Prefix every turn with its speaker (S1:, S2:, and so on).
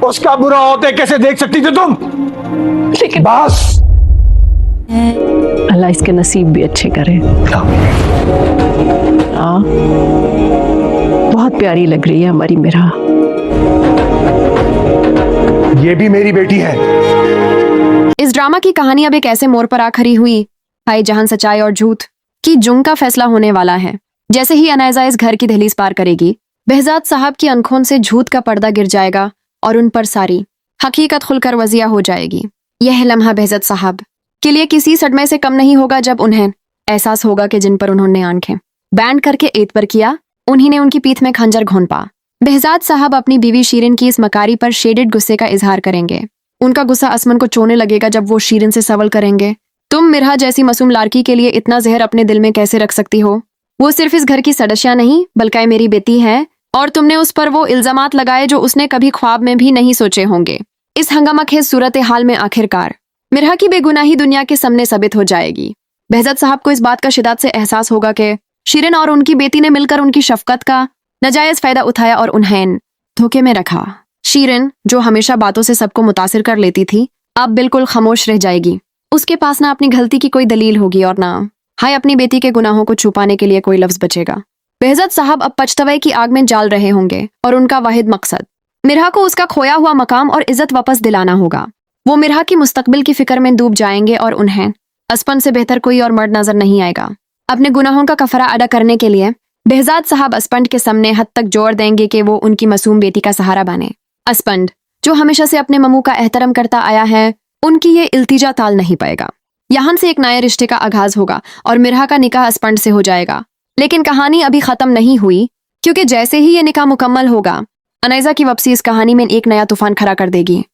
S1: उसका बुरा होते कैसे देख सकती थी तुम?
S2: लेकिन
S1: बस।
S2: अल्लाह इसके नसीब भी अच्छे करे। हाँ, बहुत प्यारी लग रही है हमारी मिरा।
S1: ये भी मेरी बेटी है।
S3: इस ड्रामा की कहानी अब एक ऐसे मोड़ पर आ खड़ी हुई है जहां सच्चाई और झूठ की जंग का फैसला होने वाला है। जैसे ही अनायजा इस घर की दहलीज पार करेगी, behzad साहब की आंखों से झूठ का पर्दा गिर जाएगा और उन पर सारी हकीकत खुलकर वजिया हो जाएगी। यह लम्हा behzad साहब के लिए किसी सदमे से कम नहीं होगा जब उन्हें एहसास होगा कि जिन पर उन्होंने आंखें बैंड करके एत पर किया, उन्हीं ने उनकी पीठ में खंजर घोंपा। behzad साहब अपनी बीवी शीरिन की इस मकारी पर शेडेड गुस्से का इजहार करेंगे। उनका गुस्सा असमन को चोने लगेगा जब वो शीरिन से सवाल करेंगे, तुम मिरहा जैसी मासूम लाड़की के लिए इतना जहर अपने दिल में कैसे रख सकती हो? वो सिर्फ इस घर की सदस्य नहीं बल्कि मेरी बेटी है, और तुमने उस पर वो इल्जामात लगाए जो उसने कभी ख्वाब में भी नहीं सोचे होंगे। इस हंगामाखेज सूरत हाल में आखिरकार मिरहा की बेगुनाही दुनिया के सामने साबित हो जाएगी। behzad साहब को इस बात का शिद्दत से एहसास होगा कि शीरिन और उनकी बेटी ने मिलकर उनकी शफकत का नाजायज फायदा उठाया और उन्हें धोखे में रखा। शीरिन, जो हमेशा बातों से सबको मुतासिर कर लेती थी, अब बिल्कुल खामोश रह जाएगी। उसके पास ना अपनी गलती की कोई दलील होगी और ना अपनी बेटी के गुनाहों को छुपाने के लिए कोई लफ्ज बचेगा। behzad साहब अब पछतावे की आग में जाल रहे होंगे और उनका वाहिद मकसद मिरहा को उसका खोया हुआ मकाम और इज्जत वापस दिलाना होगा। वो मिरहा की मुस्तकबिल की फिक्र में डूब जाएंगे और उन्हें असपन से बेहतर कोई और मर्द नजर नहीं आएगा। अपने गुनाहों का कफरा अदा करने के लिए behzad साहब असपंड के सामने हद तक जोर देंगे कि वो उनकी मासूम बेटी का सहारा बने। असपंड, जो हमेशा से अपने ममू का एहतराम करता आया है, उनकी ये इल्तिजा ताल नहीं पाएगा। यहाँ से एक नए रिश्ते का आगाज होगा और मिरहा का निकाह असपंड से हो जाएगा। लेकिन कहानी अभी खत्म नहीं हुई, क्योंकि जैसे ही ये निकाह मुकम्मल होगा, अनायजा की वापसी इस कहानी में एक नया तूफान खड़ा कर देगी।